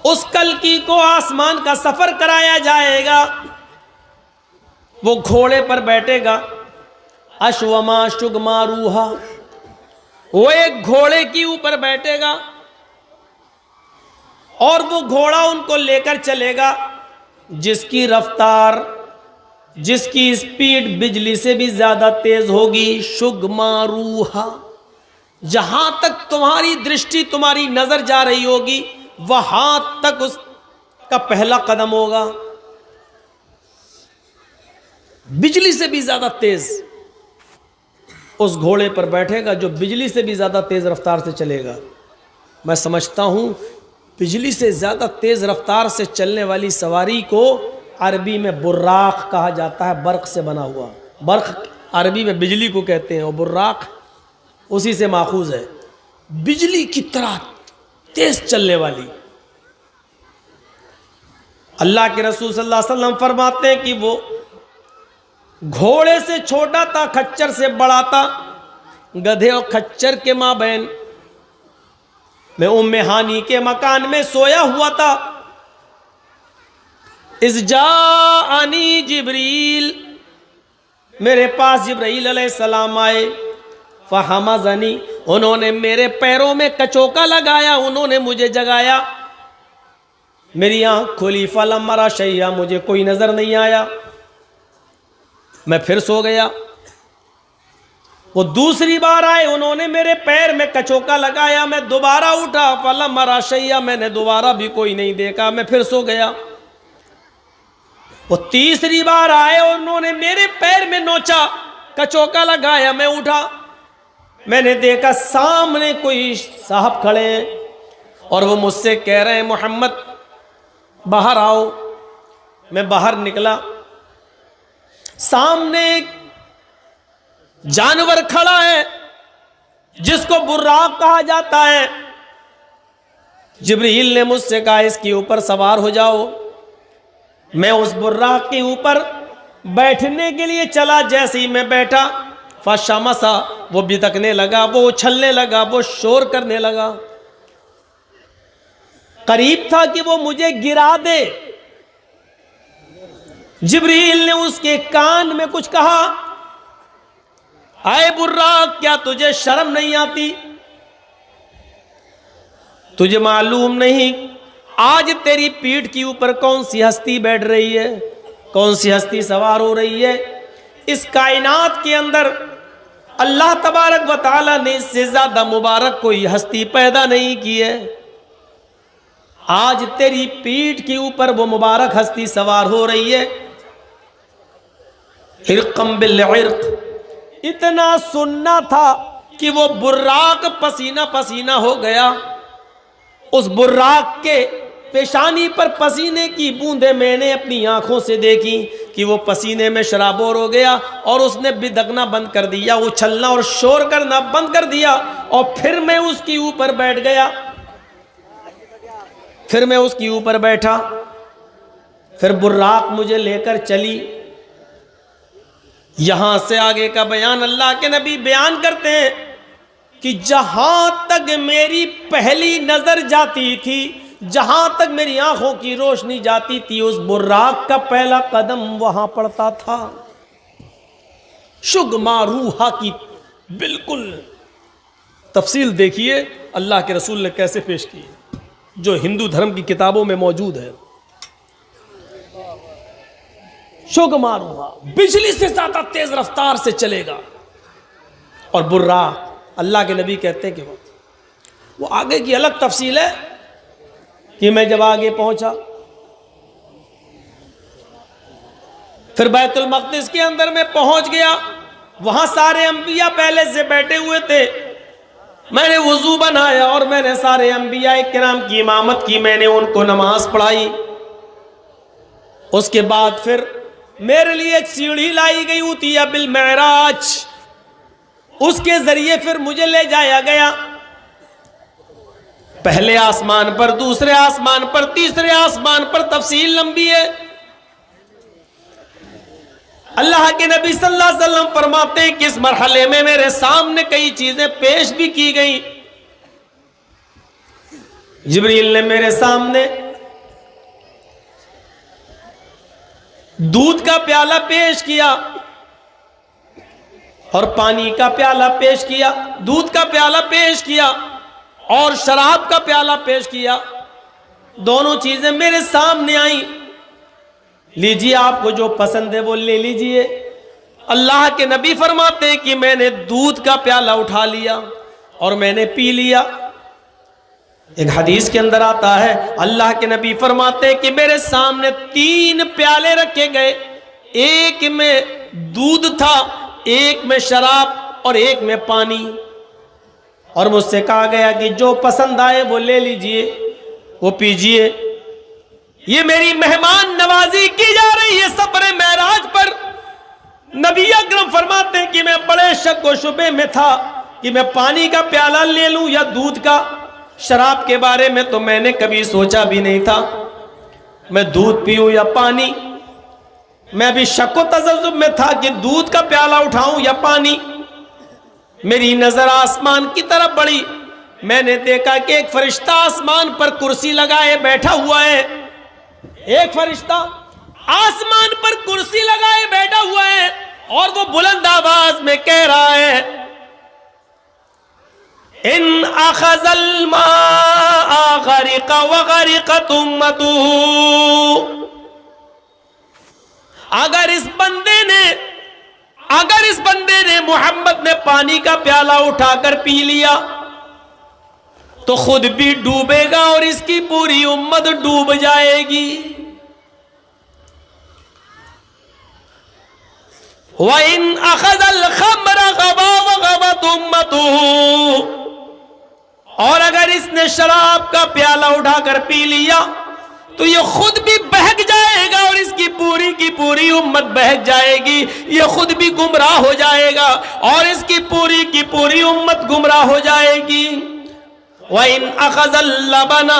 उस कल्की को आसमान का सफर कराया जाएगा। वो घोड़े पर बैठेगा, अश्वमा शुगमा रूहा, वो एक घोड़े के ऊपर बैठेगा और वो घोड़ा उनको लेकर चलेगा जिसकी रफ्तार, जिसकी स्पीड बिजली से भी ज्यादा तेज होगी। शुगमा रूहा, जहां तक तुम्हारी दृष्टि, तुम्हारी नजर जा रही होगी वहां तक उसका पहला कदम होगा। बिजली से भी ज्यादा तेज उस घोड़े पर बैठेगा जो बिजली से भी ज्यादा तेज रफ्तार से चलेगा। मैं समझता हूं बिजली से ज्यादा तेज रफ्तार से चलने वाली सवारी को अरबी में बुर्राक कहा जाता है, बर्क से बना हुआ। बर्क अरबी में बिजली को कहते हैं और बुर्राक उसी से माखूज है, बिजली की तरह तेज चलने वाली। अल्लाह के रसूल सल्लल्लाहु अलैहि वसल्लम फरमाते हैं कि वो घोड़े से छोटा था, खच्चर से बड़ा था। गधे और खच्चर के माबैन मैं उम्मे हानी के मकान में सोया हुआ था। इज़जाअनी जिब्रील, मेरे पास जिब्रील अलैहिस्सलाम आए। फहमज़नी, उन्होंने मेरे पैरों में कचोका लगाया, उन्होंने मुझे जगाया। मेरी आंख खुली, फलम मरा शैया, मुझे कोई नजर नहीं आया। मैं फिर सो गया। वो दूसरी बार आए, उन्होंने मेरे पैर में कचोका लगाया। मैं दोबारा उठा, फलम मरा शैया, मैंने दोबारा भी कोई नहीं देखा। मैं फिर सो गया। वो तीसरी बार आए, उन्होंने मेरे पैर में नोचा, कचोका लगाया। मैं उठा, मैंने देखा सामने कोई साहब खड़े हैं और वो मुझसे कह रहे हैं मोहम्मद बाहर आओ। मैं बाहर निकला, सामने एक जानवर खड़ा है जिसको बुर्राक कहा जाता है। जिब्रील ने मुझसे कहा इसके ऊपर सवार हो जाओ। मैं उस बुर्राक के ऊपर बैठने के लिए चला। जैसे ही मैं बैठा, फशमसा, वो बिदकने लगा, वो उछलने लगा, वो शोर करने लगा। करीब था कि वो मुझे गिरा दे। जिब्रील ने उसके कान में कुछ कहा, आए बुर्राक, क्या तुझे शर्म नहीं आती? तुझे मालूम नहीं आज तेरी पीठ के ऊपर कौन सी हस्ती बैठ रही है, कौन सी हस्ती सवार हो रही है? इस कायनात के अंदर अल्लाह तबारक व तआला ने इससे ज्यादा मुबारक कोई हस्ती पैदा नहीं की है। आज तेरी पीठ के ऊपर वो मुबारक हस्ती सवार हो रही है। इरक़म बिल इर्क़, इतना सुनना था कि वो बुर्राक पसीना पसीना हो गया। उस बुर्राक के पेशानी पर पसीने की बूंदें मैंने अपनी आंखों से देखी कि वो पसीने में शराबोर हो गया और उसने बिदकना बंद कर दिया, उछलना और शोर करना बंद कर दिया। और फिर मैं उसके ऊपर बैठ गया, फिर मैं उसके ऊपर बैठा, फिर बुर्राक मुझे लेकर चली। यहां से आगे का बयान अल्लाह के नबी बयान करते हैं कि जहां तक मेरी पहली नजर जाती थी, जहां तक मेरी आंखों की रोशनी जाती थी, उस बुर्राक का पहला कदम वहां पड़ता था। शुगमा रूहा की बिल्कुल तफसील देखिए अल्लाह के रसूल ने कैसे पेश की, जो हिंदू धर्म की किताबों में मौजूद है। शुगमा रूहा, बिजली से ज्यादा तेज रफ्तार से चलेगा। और बुर्राक, अल्लाह के नबी कहते हैं कि वो आगे की अलग तफसील है कि मैं जब आगे पहुंचा, फिर बैतुल मक़दिस के अंदर में पहुंच गया। वहां सारे अंबिया पहले से बैठे हुए थे। मैंने वुजू बनाया और मैंने सारे अंबिया किराम की इमामत की, मैंने उनको नमाज पढ़ाई। उसके बाद फिर मेरे लिए एक सीढ़ी लाई गई, उतिया बिल मेराज, उसके जरिए फिर मुझे ले जाया गया पहले आसमान पर, दूसरे आसमान पर, तीसरे आसमान पर। तफसील लंबी है। अल्लाह के नबी सल्लल्लाहु अलैहि वसल्लम फरमाते हैं कि इस मरहले में मेरे सामने कई चीजें पेश भी की गई। जिब्रील ने मेरे सामने दूध का प्याला पेश किया और पानी का प्याला पेश किया, दूध का प्याला पेश किया और शराब का प्याला पेश किया। दोनों चीजें मेरे सामने आई। लीजिए, आपको जो पसंद है वो ले लीजिए। अल्लाह के नबी फरमाते हैं कि मैंने दूध का प्याला उठा लिया और मैंने पी लिया। एक हदीस के अंदर आता है, अल्लाह के नबी फरमाते हैं कि मेरे सामने 3 प्याले रखे गए, एक में दूध था, एक में शराब और एक में पानी। और मुझसे कहा गया कि जो पसंद आए वो ले लीजिए, वो पीजिए। ये मेरी मेहमान नवाजी की जा रही है सफर मेराज पर। नबी अकरम फरमाते हैं कि मैं बड़े शक व शुबे में था कि मैं पानी का प्याला ले लूं या दूध का। शराब के बारे में तो मैंने कभी सोचा भी नहीं था, मैं दूध पीऊं या पानी। मैं भी शक व तजज्जुब में था कि दूध का प्याला उठाऊं या पानी। मेरी नजर आसमान की तरफ बढ़ी। मैंने देखा कि एक फरिश्ता आसमान पर कुर्सी लगाए बैठा हुआ है। एक फरिश्ता आसमान पर कुर्सी लगाए बैठा हुआ है और वो बुलंद आवाज में कह रहा है, इन अखज़ल माअ गरिक़ व गरिक़त उम्मतुहु। अगर इस बंदे ने मोहम्मद ने पानी का प्याला उठाकर पी लिया तो खुद भी डूबेगा और इसकी पूरी उम्मत डूब जाएगी। व इन अखज़ल खम्र गवा व गवत उम्मतुहु। और अगर इसने शराब का प्याला उठाकर पी लिया तो ये खुद भी बहक जाएगा और इसकी पूरी की पूरी उम्मत बहक जाएगी। ये खुद भी गुमराह हो जाएगा और इसकी पूरी की पूरी उम्मत गुमराह हो जाएगी। व इन अखज़ल लबना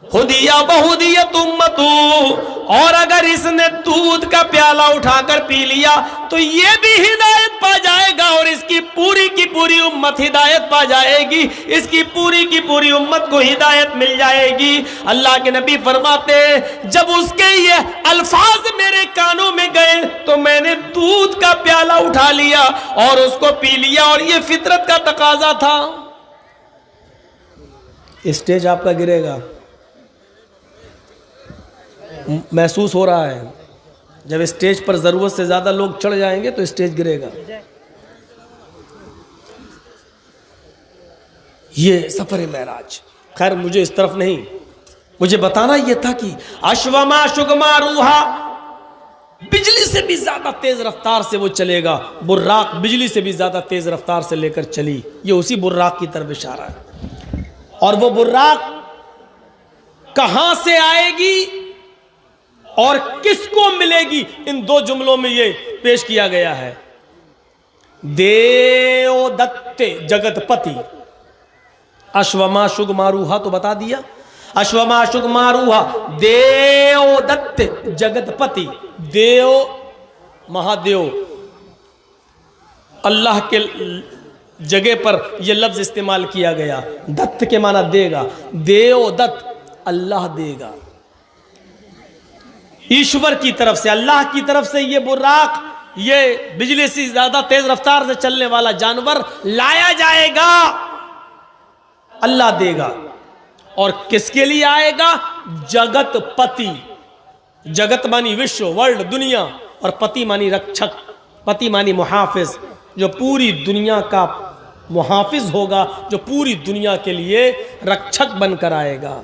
हुदिया बहुदियत उम्मतु। और अगर इसने दूध का प्याला उठाकर पी लिया तो ये भी हिदायत पा जाएगा और इसकी पूरी की पूरी उम्मत हिदायत पा जाएगी। इसकी पूरी की पूरी उम्मत को हिदायत मिल जाएगी। अल्लाह के नबी फरमाते, जब उसके ये अल्फाज मेरे कानों में गए तो मैंने दूध का प्याला उठा लिया और उसको पी लिया और ये फितरत का तकाजा था। स्टेज आपका गिरेगा, महसूस हो रहा है। जब स्टेज पर जरूरत से ज्यादा लोग चढ़ जाएंगे तो स्टेज गिरेगा। ये सफर मेराज। खैर, मुझे इस तरफ नहीं, मुझे बताना यह था कि अश्वमा शुगमा रूहा, बिजली से भी ज्यादा तेज रफ्तार से वो चलेगा। बुर्राक बिजली से भी ज्यादा तेज रफ्तार से लेकर चली। ये उसी बुर्राक की तरफ इशारा है। और वो बुर्राक कहां से आएगी और किसको मिलेगी, इन 2 जुमलों में ये पेश किया गया है। देवदत्त जगतपति। अश्वमा शुगमारूहा तो बता दिया, अश्वमा शुगमारूहा देवदत्त जगतपति। देव महादेव, अल्लाह के जगह पर यह लफ्ज इस्तेमाल किया गया। दत्त के माना देगा, देवदत्त अल्लाह देगा। ईश्वर की तरफ से, अल्लाह की तरफ से ये बुर्राक, ये बिजली से ज्यादा तेज रफ्तार से चलने वाला जानवर लाया जाएगा। अल्लाह देगा। और किसके लिए आएगा? जगत पति। जगत मानी विश्व, वर्ल्ड, दुनिया, और पति मानी रक्षक, पति मानी मुहाफिज, जो पूरी दुनिया का मुहाफिज होगा, जो पूरी दुनिया के लिए रक्षक बनकर आएगा।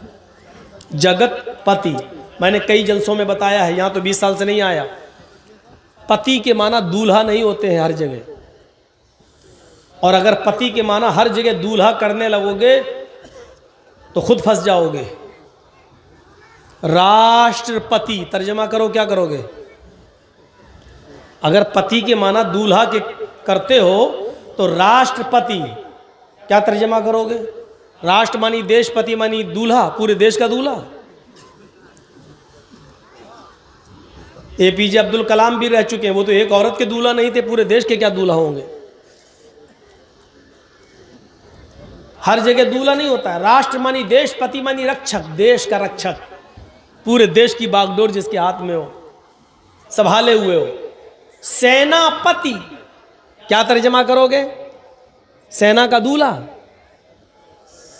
जगत पति मैंने कई जलसों में बताया है, यहां तो 20 साल से नहीं आया। पति के माना दूल्हा नहीं होते हैं हर जगह। और अगर पति के माना हर जगह दूल्हा करने लगोगे तो खुद फंस जाओगे। राष्ट्रपति तर्जमा करो, क्या करोगे? अगर पति के माना दूल्हा के करते हो तो राष्ट्रपति क्या तर्जमा करोगे? राष्ट्र मानी देश, पति मानी दूल्हा, पूरे देश का दूल्हा। एपीजे अब्दुल कलाम भी रह चुके हैं, वो तो एक औरत के दूल्हा नहीं थे, पूरे देश के क्या दूल्हा होंगे। हर जगह दूल्हा नहीं होता है। राष्ट्र मानी देश, पति मानी रक्षक, देश का रक्षक, पूरे देश की बागडोर जिसके हाथ में हो। संभाले हुए हो। सेनापति क्या तर्जमा करोगे? सेना का दूल्हा,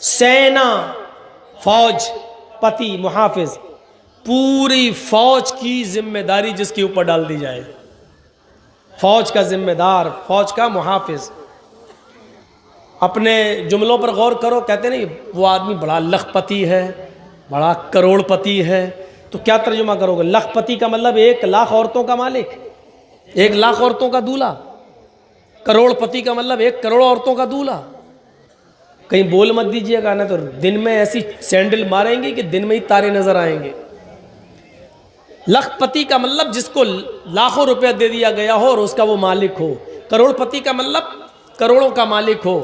सेना फौज, पति मुहाफिज, पूरी फौज की जिम्मेदारी जिसके ऊपर डाल दी जाए, फौज का जिम्मेदार, फौज का मुहाफिज। अपने जुमलों पर गौर करो, कहते नहीं वो आदमी बड़ा लखपति है, बड़ा करोड़पति है, तो क्या तर्जुमा करोगे? लखपति का मतलब 1,00,000 औरतों का मालिक, 1,00,000 औरतों का दूल्हा। करोड़पति का मतलब 1 करोड़ औरतों का दूल्हा। कहीं बोल मत दीजिएगा ना, तो दिन में ऐसी सैंडल मारेंगे कि दिन में ही तारे नजर आएंगे। लखपति का मतलब जिसको लाखों रुपया दे दिया गया हो और उसका वो मालिक हो। करोड़पति का मतलब करोड़ों का मालिक हो।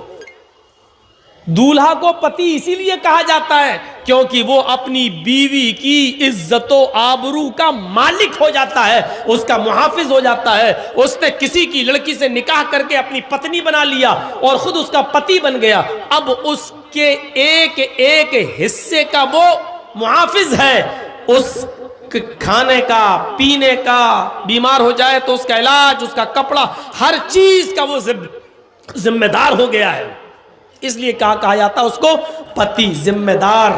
दूल्हा को पति इसीलिए कहा जाता है क्योंकि वो अपनी बीवी की इज्जतो आबरू का मालिक हो जाता है, उसका मुहाफिज हो जाता है। उसने किसी की लड़की से निकाह करके अपनी पत्नी बना लिया और खुद उसका पति बन गया। अब उसके एक एक हिस्से का वो मुहाफिज है। उस खाने का, पीने का, बीमार हो जाए तो उसका इलाज, उसका कपड़ा, हर चीज का वो जिम्मेदार हो गया है। इसलिए कहा जाता है उसको पति, जिम्मेदार।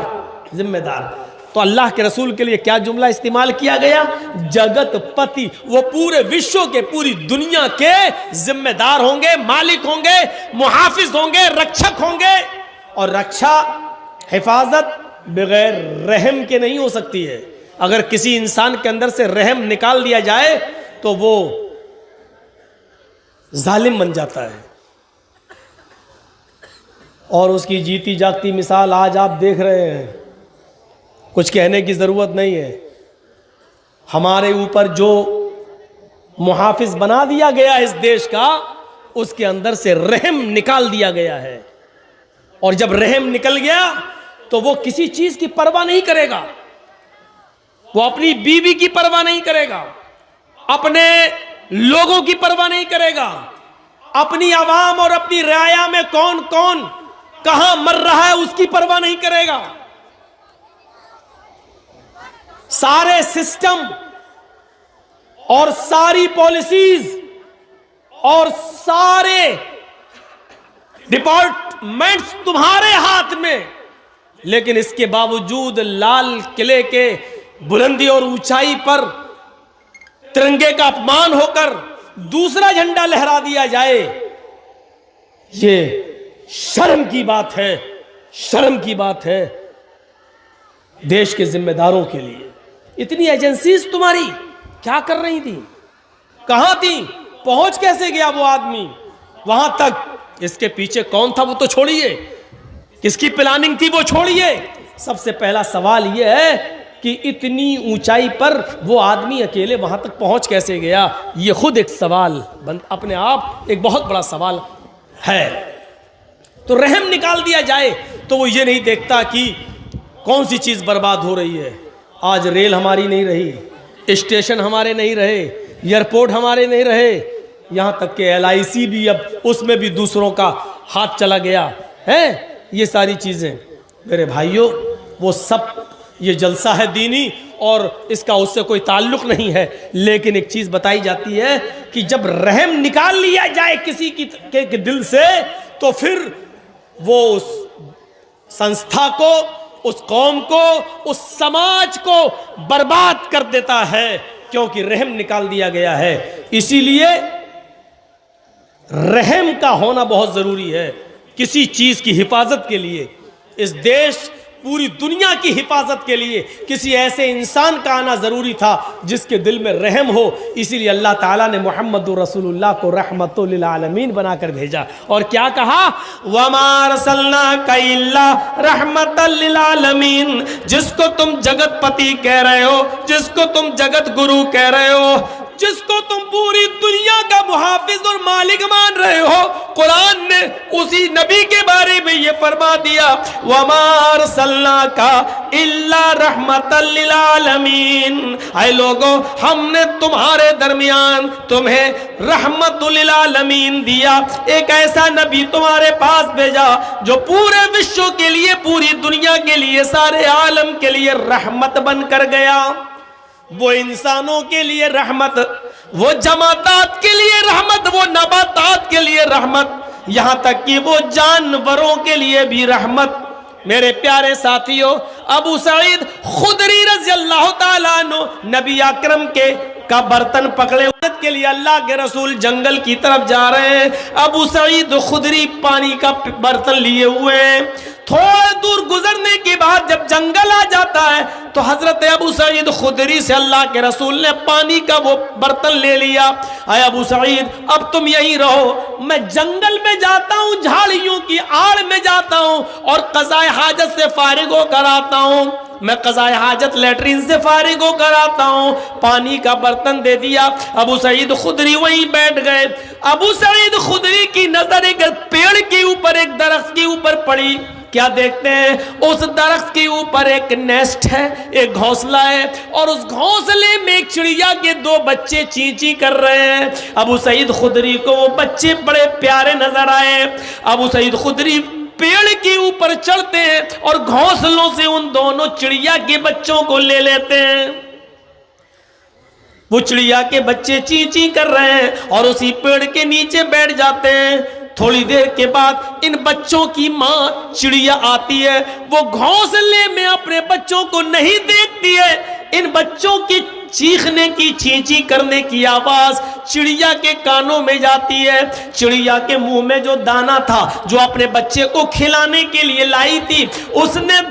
तो अल्लाह के रसूल के लिए क्या जुमला इस्तेमाल किया गया? जगत पति। वो पूरे विश्व के, पूरी दुनिया के जिम्मेदार होंगे, मालिक होंगे, मुहाफिज होंगे, रक्षक होंगे। और रक्षा, हिफाजत बगैर रहम के नहीं हो सकती है। अगर किसी इंसान के अंदर से रहम निकाल दिया जाए तो वो जालिम बन जाता है। और उसकी जीती जागती मिसाल आज आप देख रहे हैं, कुछ कहने की ज़रूरत नहीं है। हमारे ऊपर जो मुहाफिज बना दिया गया इस देश का, उसके अंदर से रहम निकाल दिया गया है। और जब रहम निकल गया तो वो किसी चीज की परवाह नहीं करेगा। वो अपनी बीवी की परवाह नहीं करेगा, अपने लोगों की परवाह नहीं करेगा, अपनी आवाम और अपनी राया में कौन कौन कहां मर रहा है उसकी परवाह नहीं करेगा। सारे सिस्टम और सारी पॉलिसीज और सारे डिपार्टमेंट्स तुम्हारे हाथ में, लेकिन इसके बावजूद लाल किले के बुलंदी और ऊंचाई पर तिरंगे का अपमान होकर दूसरा झंडा लहरा दिया जाए, ये शर्म की बात है, शर्म की बात है देश के जिम्मेदारों के लिए। इतनी एजेंसीज तुम्हारी क्या कर रही थी, कहां थी, पहुंच कैसे गया वो आदमी वहां तक? इसके पीछे कौन था वो तो छोड़िए, किसकी प्लानिंग थी वो छोड़िए। सबसे पहला सवाल यह है कि इतनी ऊंचाई पर वो आदमी अकेले वहां तक पहुंच कैसे गया? ये खुद एक सवाल अपने आप एक बहुत बड़ा सवाल है। तो रहम निकाल दिया जाए तो वो ये नहीं देखता कि कौन सी चीज बर्बाद हो रही है। आज रेल हमारी नहीं रही, स्टेशन हमारे नहीं रहे, एयरपोर्ट हमारे नहीं रहे, यहां तक कि LIC भी अब उसमें भी दूसरों का हाथ चला गया है। ये सारी चीजें मेरे भाइयों, वो सब ये जलसा है दीनी और इसका उससे कोई ताल्लुक नहीं है। लेकिन एक चीज बताई जाती है कि जब रहम निकाल लिया जाए किसी के दिल से, तो फिर वो उस संस्था को, उस कौम को, उस समाज को बर्बाद कर देता है, क्योंकि रहम निकाल दिया गया है। इसीलिए रहम का होना बहुत जरूरी है किसी चीज की हिफाजत के लिए। इस देश, पूरी दुनिया की हिफाजत के लिए किसी ऐसे इंसान का आना जरूरी था जिसके दिल में रहम हो। इसीलिए अल्लाह ताला ने मुहम्मदुर रसूलुल्लाह को रहमतुल लिल आलमीन बनाकर भेजा। और क्या कहा? वमा रसलनाका इल्ला रहमतल लिल आलमीन। जिसको तुम जगत पति कह रहे हो, जिसको तुम जगत गुरु कह रहे हो, जिसको तुम पूरी दुनिया का मुहाफिज और मालिक मान रहे हो, कुरान ने उसी नबी के बारे में ये फरमा दिया, वमा अरसलनाका इल्ला रहमतल लिल आलमीन। ऐ लोगों, हमने तुम्हारे दरमियान तुम्हें रहमतुल लिल आलमीन दिया। एक ऐसा नबी तुम्हारे पास भेजा जो पूरे विश्व के लिए, पूरी दुनिया के लिए, सारे आलम के लिए रहमत बनकर गया। वो इंसानों के लिए रहमत, वो जमातात के लिए रहमत, वो नबातात के लिए रहमत, यहां तक कि वो जानवरों के लिए भी रहमत। मेरे प्यारे साथियों, अबू सईद खुदरी रज़ी अल्लाह ताला अन्हु नबी अकरम का बर्तन पकड़े के लिए अल्लाह के रसूल जंगल की तरफ जा रहे हैं। अबू सईद खुदरी पानी का बर्तन लिए हुए हैं। थोड़ी दूर गुजरने के बाद जब जंगल आ जाता है तो हजरत अबू सईद खुदरी से अल्लाह के रसूल ने पानी का वो बर्तन ले लिया। आए अबू सईद, अब तुम यहीं रहो, मैं जंगल में जाता हूँ, झाड़ियों की आड़ में जाता हूँ और क़ज़ाए हाजत से फारिग होकर आता हूँ। मैं क़ज़ाए हाजत लेटरिन से फारिग होकर आता हूँ। पानी का बर्तन दे दिया। अबू सईद खुदरी वहीं बैठ गए। अबू सईद खुदरी की नजर एक पेड़ के ऊपर, एक दरख्त के ऊपर पड़ी। क्या देखते हैं? उस दरख्त के ऊपर एक नेस्ट है, एक घोंसला है और उस घोंसले में एक चिड़िया के 2 बच्चे ची ची कर रहे हैं। अबू सईद खुदरी को वो बच्चे बड़े प्यारे नजर आए। अबू सईद खुदरी पेड़ के ऊपर चढ़ते हैं और घोंसलों से उन दोनों चिड़िया के बच्चों को ले लेते हैं। वो चिड़िया के बच्चे ची ची कर रहे हैं और उसी पेड़ के नीचे बैठ जाते हैं। थोड़ी देर के बाद इन बच्चों की माँ चिड़िया आती है। वो घोंसले में अपने बच्चों को नहीं देखती है। इन बच्चों की चीखने की, चींची करने की आवाज चिड़िया के कानों में जाती है। चिड़िया के मुंह में जो दाना था, जो अपने बच्चे को खिलाने के लिए लाई थी, उसने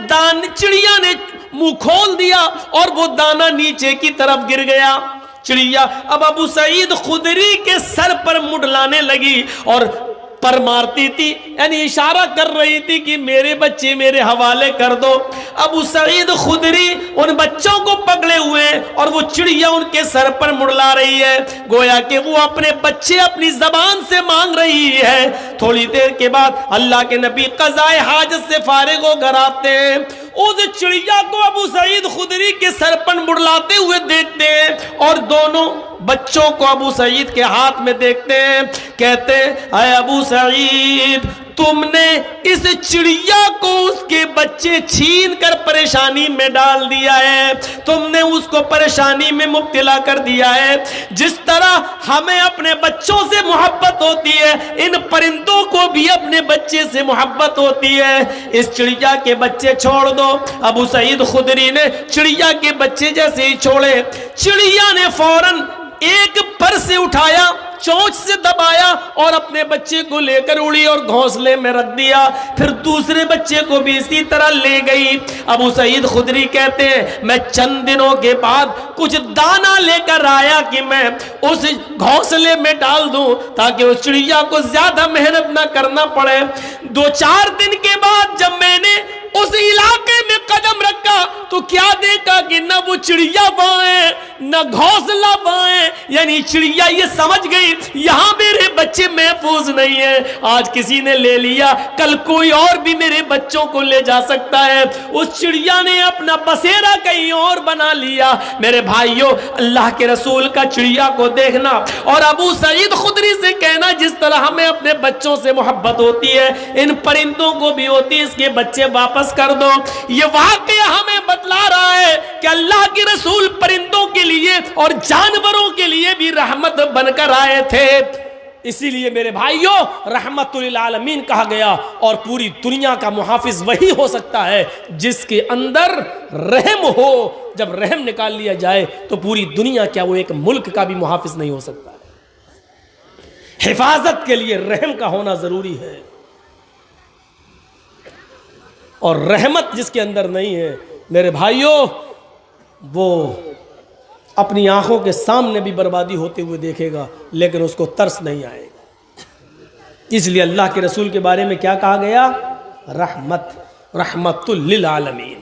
चिड़िया ने मुंह खोल दिया और वो दाना नीचे की तरफ गिर गया। चिड़िया अब अबू सईद खुदरी के सर पर मुड़लाने लगी और पर मारती थी, यानी इशारा कर रही थी कि मेरे बच्चे मेरे हवाले कर दो। अबू सईद खुदरी उन बच्चों को पकड़े हुए हैं और वो चिड़िया उनके सर पर मुड़ला रही है, गोया कि वो अपने बच्चे अपनी जबान से मांग रही है। थोड़ी देर के बाद अल्लाह के नबी क़ज़ाए हाजत से फारिग होकर आते हैं। उस चिड़िया को अबू सईद खुदरी के सर पर मुड़लाते हुए देखते हैं और दोनों बच्चों को अबू सईद के हाथ में देखते हैं। कहते हैं, अय अबू सईद, तुमने इस चिड़िया को उसके बच्चे छीन कर परेशानी में डाल दिया है, तुमने उसको परेशानी में मुब्तला कर दिया है। जिस तरह हमें अपने बच्चों से मोहब्बत होती है, इन परिंदों को भी अपने बच्चे से मोहब्बत होती है। इस चिड़िया के बच्चे छोड़ दो। अबू सईद खुदरी ने चिड़िया के बच्चे जैसे ही छोड़े, चिड़िया ने फौरन एक पर से उठाया, चोंच से दबाया और अपने बच्चे को लेकर उड़ी और घोंसले में रख दिया। फिर दूसरे बच्चे को भी इसी तरह ले गई। अबू सईद खुदरी कहते हैं, मैं चंद दिनों के बाद कुछ दाना लेकर आया कि मैं उस घोंसले में डाल दूं ताकि उस चिड़िया को ज्यादा मेहनत ना करना पड़े। 2-4 दिन के बाद जब मैंने उस इलाके में कदम रखा तो क्या देखा कि न वो चिड़िया वहां है, न घोंसला वहां है। यानी चिड़िया ये समझ गई यहां मेरे बच्चे महफूज नहीं है। आज किसी ने ले लिया, कल कोई और भी मेरे बच्चों को ले जा सकता है। उस चिड़िया ने अपना बसेरा कहीं और बना लिया। मेरे भाइयों, अल्लाह के रसूल का चिड़िया को देखना और अबू सईद खुदरी से कहना, जिस तरह हमें अपने बच्चों से मोहब्बत होती है, इन परिंदों को भी होती है, इसके बच्चे वापस कर दो। ये वाकया हमें बतला रहा है कि अल्लाह के रसूल परिंदों के लिए और जानवरों के लिए भी रहमत बनकर आए थे। इसीलिए मेरे भाइयों, रहमतुल आलमीन कहा गया और पूरी दुनिया का मुहाफिज वही हो सकता है जिसके अंदर रहम हो। जब रहम निकाल लिया जाए तो पूरी दुनिया, क्या वो एक मुल्क का भी मुहाफिज नहीं हो सकता है। हिफाजत के लिए रहम का होना जरूरी है और रहमत जिसके अंदर नहीं है, मेरे भाइयों, वो अपनी आंखों के सामने भी बर्बादी होते हुए देखेगा लेकिन उसको तरस नहीं आएगा। इसलिए अल्लाह के रसूल के बारे में क्या कहा गया? रहमतुल लिल आलमीन।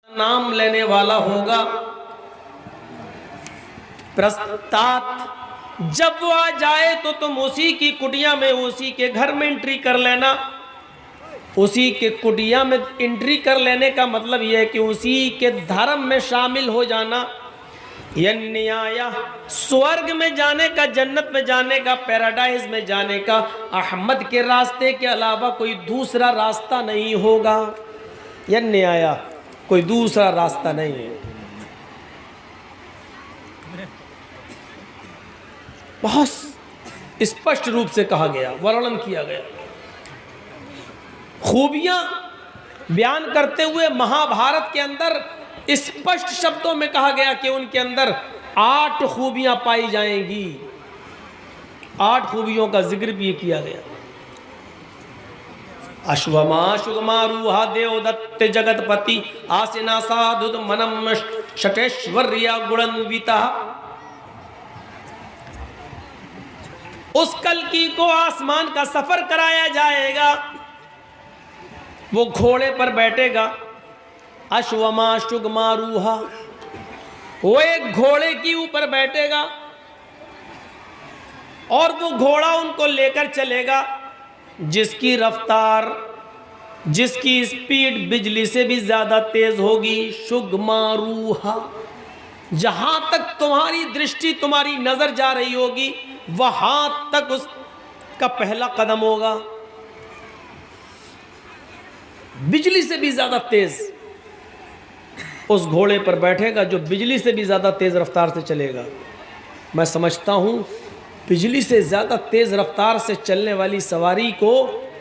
नाम लेने वाला होगा प्रस्तात, जब वो आ जाए तो तुम उसी की कुटिया में, उसी के घर में एंट्री कर लेना। उसी के कुटिया में एंट्री कर लेने का मतलब यह है कि उसी के धर्म में शामिल हो जाना। यह न्याय स्वर्ग में जाने का, जन्नत में जाने का, पैराडाइज में जाने का अहमद के रास्ते के अलावा कोई दूसरा रास्ता नहीं होगा। यह न्याय कोई दूसरा रास्ता नहीं है। बहुत स्पष्ट रूप से कहा गया, वर्णन किया गया। खूबियां बयान करते हुए महाभारत के अंदर स्पष्ट शब्दों में कहा गया कि उनके अंदर 8 खूबियां पाई जाएंगी। 8 खूबियों का जिक्र भी किया गया। अश्वमा शुगमारूहा देवदत्त जगतपति आसिना साधुत मनम शटेश्वर्या गुणन्विता। उस कल्कि को आसमान का सफर कराया जाएगा, वो घोड़े पर बैठेगा। अश्वमा शुगमारूहा, वो एक घोड़े के ऊपर बैठेगा और वो घोड़ा उनको लेकर चलेगा जिसकी रफ्तार, जिसकी स्पीड बिजली से भी ज्यादा तेज होगी। शुगमारूहा, जहां तक तुम्हारी दृष्टि, तुम्हारी नजर जा रही होगी वहां तक उसका पहला कदम होगा। बिजली से भी ज्यादा तेज उस घोड़े पर बैठेगा जो बिजली से भी ज्यादा तेज रफ्तार से चलेगा। मैं समझता हूं बिजली से ज़्यादा तेज़ रफ्तार से चलने वाली सवारी को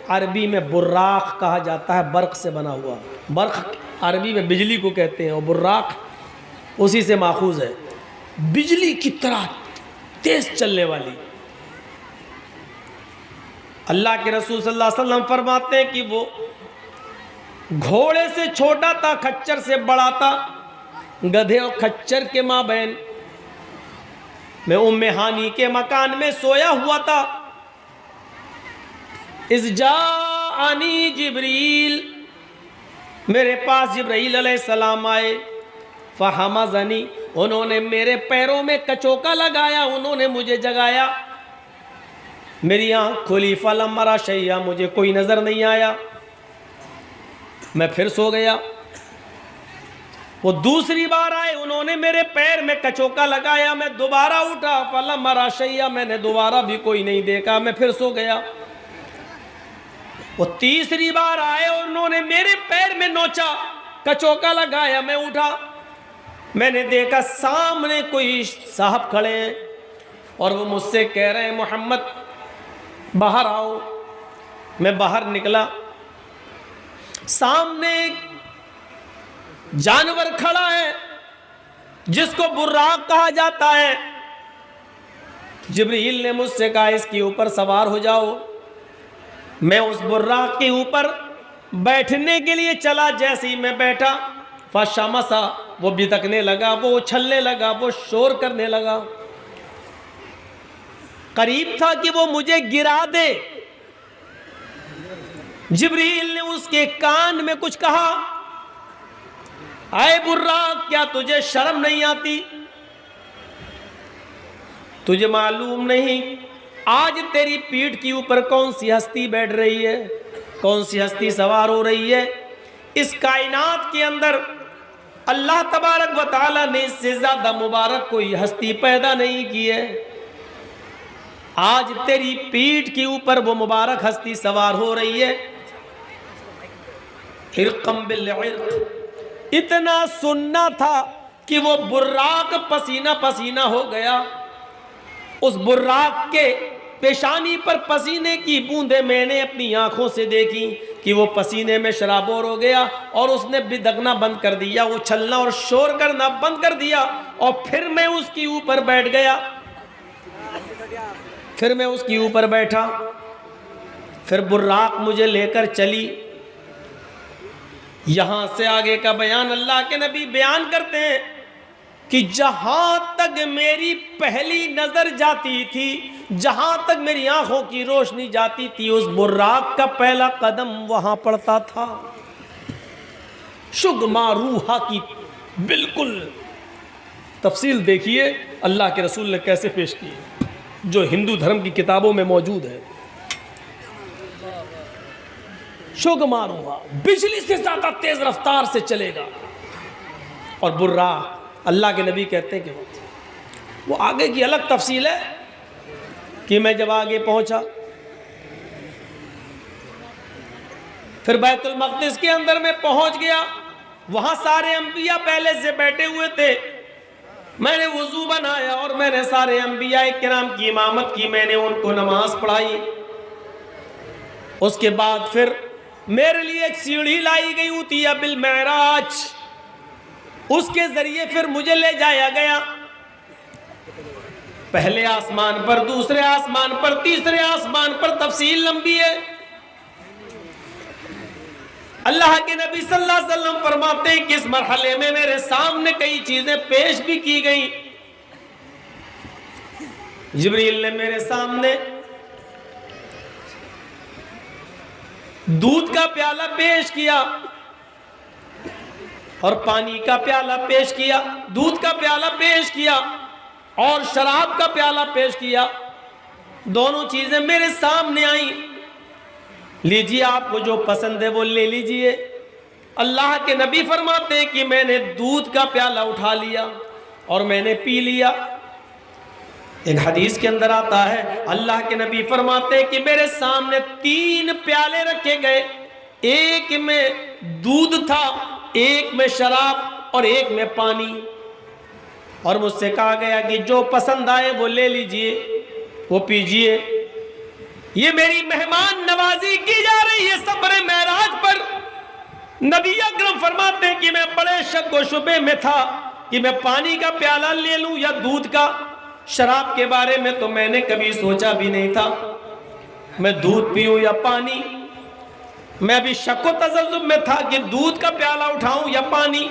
अरबी में बुर्राक कहा जाता है, बर्क़ से बना हुआ। बर्क़ अरबी में बिजली को कहते हैं और बुर्राक उसी से माखूज़ है। बिजली की तरह तेज़ चलने वाली। अल्लाह के रसूल सल्लल्लाहु अलैहि वसल्लम फरमाते हैं कि वो घोड़े से छोटा था, खच्चर से बड़ा था। गधे और खच्चर के माबैन मैं उम्मे हानी के मकान में सोया हुआ था। इस जानी जिब्रील, मेरे पास जिब्रील अलैहिस्सलाम आए। फहमज़नी, उन्होंने मेरे पैरों में कचोका लगाया, उन्होंने मुझे जगाया। मेरी आँख खुली, फलम मरा शैया, मुझे कोई नज़र नहीं आया। मैं फिर सो गया। वो दूसरी बार आए, उन्होंने मेरे पैर में कचोका लगाया। मैं दोबारा उठा, फलम मरा शैया, मैंने दोबारा भी कोई नहीं देखा। मैं फिर सो गया। वो तीसरी बार आए और उन्होंने मेरे पैर में नोचा, कचोका लगाया। मैं उठा, मैंने देखा सामने कोई साहब खड़े हैं और वो मुझसे कह रहे हैं मोहम्मद बाहर आओ। मैं बाहर निकला, सामने जानवर खड़ा है जिसको बुर्राक कहा जाता है। जिब्रील ने मुझसे कहा इसके ऊपर सवार हो जाओ। मैं उस बुर्राक के ऊपर बैठने के लिए चला। जैसे ही मैं बैठा, फशमसा, वो बिदकने लगा, वो उछलने लगा, वो शोर करने लगा। करीब था कि वो मुझे गिरा दे। जिब्रील ने उसके कान में कुछ कहा, आए बुर्राक, क्या तुझे शर्म नहीं आती? तुझे मालूम नहीं आज तेरी पीठ के ऊपर कौन सी हस्ती बैठ रही है, कौन सी हस्ती सवार हो रही है? इस कायनात के अंदर अल्लाह तबारक व तआला ने इससे ज्यादा मुबारक कोई हस्ती पैदा नहीं की है। आज तेरी पीठ के ऊपर वो मुबारक हस्ती सवार हो रही है। इरक़म बिल इर्क़, इतना सुनना था कि वो बुर्राक पसीना पसीना हो गया। उस बुर्राक के पेशानी पर पसीने की बूंदें मैंने अपनी आंखों से देखी कि वो पसीने में शराबोर हो गया और उसने बिदकना बंद कर दिया, उछलना और शोर करना बंद कर दिया। और फिर मैं उसके ऊपर बैठ गया, फिर मैं उसके ऊपर बैठा, फिर बुर्राक मुझे लेकर चली। यहां से आगे का बयान अल्लाह के नबी बयान करते हैं कि जहां तक मेरी पहली नजर जाती थी, जहां तक मेरी आंखों की रोशनी जाती थी, उस बुर्राक का पहला कदम वहां पड़ता था। शुगमारूहा की बिल्कुल तफसील देखिए अल्लाह के रसूल ने कैसे पेश की, जो हिंदू धर्म की किताबों में मौजूद है। शुगमारूहा, बिजली से ज्यादा तेज रफ्तार से चलेगा। और बुर्राक, अल्लाह के नबी कहते हैं कि वो आगे की अलग तफसील है कि मैं जब आगे पहुंचा, फिर बैतुल मक़दिस के अंदर में पहुंच गया। वहां सारे अंबिया पहले से बैठे हुए थे। मैंने वुजू बनाया और मैंने सारे अंबिया किराम की इमामत की, मैंने उनको नमाज पढ़ाई। उसके बाद फिर मेरे लिए एक सीढ़ी लाई गई, उतिया बिल मेराज, उसके जरिए फिर मुझे ले जाया गया पहले आसमान पर, दूसरे आसमान पर, तीसरे आसमान पर, तफसील लंबी है। अल्लाह के नबी सल्लल्लाहु अलैहि वसल्लम फरमाते हैं कि इस मरहले में मेरे सामने कई चीजें पेश भी की गई। जिब्रील ने मेरे सामने दूध का प्याला पेश किया और पानी का प्याला पेश किया, दूध का प्याला पेश किया और शराब का प्याला पेश किया। दोनों चीजें मेरे सामने आई। लीजिए, आपको जो पसंद है वो ले लीजिए। अल्लाह के नबी फरमाते हैं कि मैंने दूध का प्याला उठा लिया और मैंने पी लिया। एक हदीस के अंदर आता है, अल्लाह के नबी फरमाते हैं कि मेरे सामने 3 प्याले रखे गए, एक में दूध था, एक में शराब और एक में पानी, और मुझसे कहा गया कि जो पसंद आए वो ले लीजिए, वो पीजिए। ये मेरी मेहमान नवाजी की जा रही है सफर मेराज पर। नबी अकरम फरमाते हैं कि मैं बड़े शक व शुबे में था कि मैं पानी का प्याला ले लूं या दूध का। शराब के बारे में तो मैंने कभी सोचा भी नहीं था, मैं दूध पीऊं या पानी। मैं भी शक व तजज्जुब में था कि दूध का प्याला उठाऊं या पानी।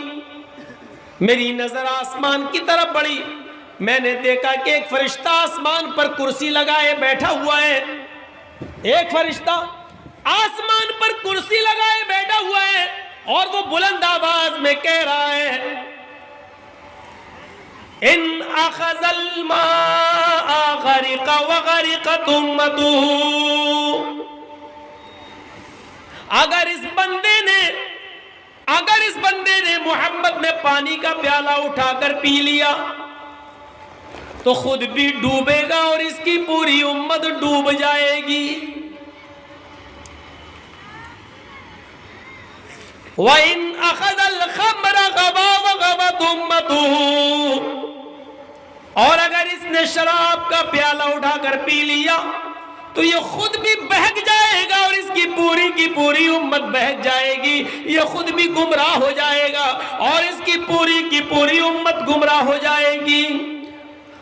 मेरी नजर आसमान की तरफ बढ़ी, मैंने देखा कि एक फरिश्ता आसमान पर कुर्सी लगाए बैठा हुआ है। एक फरिश्ता आसमान पर कुर्सी लगाए बैठा हुआ है और वो बुलंद आवाज में कह रहा है, इन अखज़ल माअ गरिक़ व गरिक़त उम्मतुहु। अगर इस बंदे ने मोहम्मद ने पानी का प्याला उठाकर पी लिया तो खुद भी डूबेगा और इसकी पूरी उम्मत डूब जाएगी। वइन अखज़ल खम्र गवा व गवत उम्मतुहु। और अगर इसने शराब का प्याला उठाकर पी लिया तो ये खुद भी बहक जाएगा और इसकी पूरी की पूरी उम्मत बहक जाएगी। ये खुद भी गुमराह हो जाएगा और इसकी पूरी की पूरी उम्मत गुमराह हो जाएगी।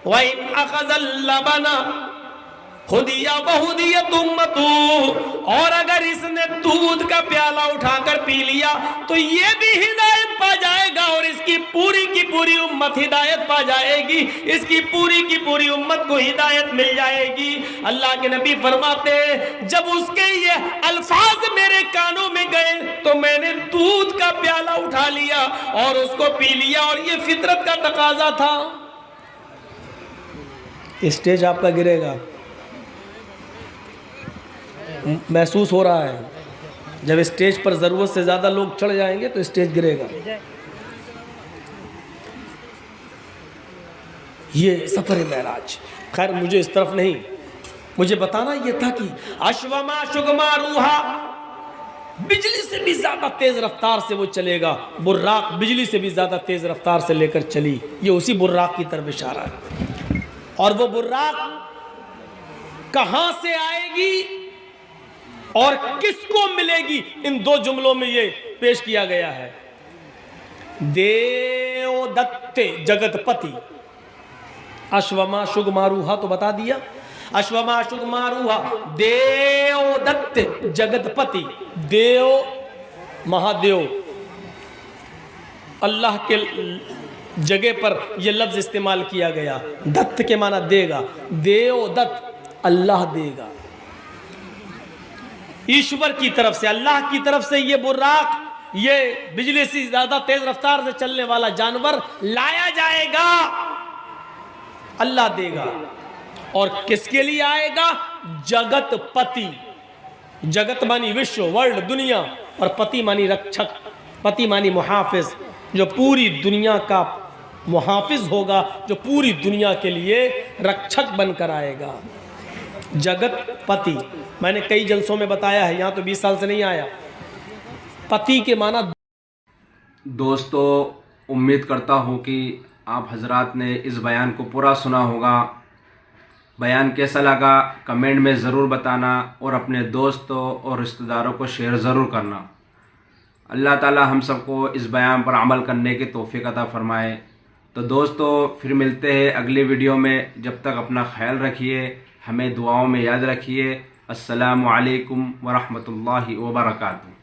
वइन अखज़ल लबना हुदिया बहुदियत उम्मतुहु। और अगर इसने दूध का प्याला उठाकर पी लिया तो ये भी हिदायत पा जाएगा और इसकी पूरी की पूरी उम्मत हिदायत पा जाएगी। इसकी पूरी की पूरी उम्मत को हिदायत मिल जाएगी। अल्लाह के नबी फरमाते हैं, जब उसके ये अल्फाज मेरे कानों में गए तो मैंने दूध का प्याला उठा लिया और उसको पी लिया, और ये फितरत का तकाजा था। स्टेज आपका गिरेगा, महसूस हो रहा है। जब स्टेज पर जरूरत से ज्यादा लोग चढ़ जाएंगे तो स्टेज गिरेगा। ये सफर मेराज। खैर, मुझे इस तरफ नहीं, मुझे बताना यह था कि अश्वमा शुगमा रूहा, बिजली से भी ज्यादा तेज रफ्तार से वो चलेगा। बुर्राक बिजली से भी ज्यादा तेज रफ्तार से लेकर चली। ये उसी बुर्राक की तरफ इशारा है। और वो बुर्राक कहां से आएगी और किसको मिलेगी, इन 2 जुमलों में ये पेश किया गया है। देवदत्ते जगतपति, अश्वमा शुगमारूहा तो बता दिया। अश्वमा शुगमारूहा देवदत्ते जगतपति, देव महादेव, अल्लाह के जगह पर यह लफ्ज इस्तेमाल किया गया। दत्त के माना देगा, देवदत्त अल्लाह देगा। ईश्वर की तरफ से, अल्लाह की तरफ से ये बुर्राक, ये बिजली से ज्यादा तेज रफ्तार से चलने वाला जानवर लाया जाएगा, अल्लाह देगा। और किसके लिए आएगा? जगत पति। जगत मानी विश्व, वर्ल्ड, दुनिया, और पति मानी रक्षक, पति मानी मुहाफिज, जो पूरी दुनिया का मुहाफिज होगा, जो पूरी दुनिया के लिए रक्षक बनकर आएगा। जगत पति, मैंने कई जलसों में बताया है, यहाँ तो 20 साल से नहीं आया। पति के माना। दोस्तों, उम्मीद करता हूँ कि आप हजरात ने इस बयान को पूरा सुना होगा। बयान कैसा लगा कमेंट में ज़रूर बताना और अपने दोस्तों और रिश्तेदारों को शेयर ज़रूर करना। अल्लाह ताला हम सबको इस बयान पर अमल करने की तौफीक अता फरमाए। तो दोस्तों फिर मिलते हैं अगली वीडियो में। जब तक अपना ख्याल रखिए, हमें दुआओं में याद रखिए। अस्सलामु अलैकुम व रहमतुल्लाहि व बरकातुहू।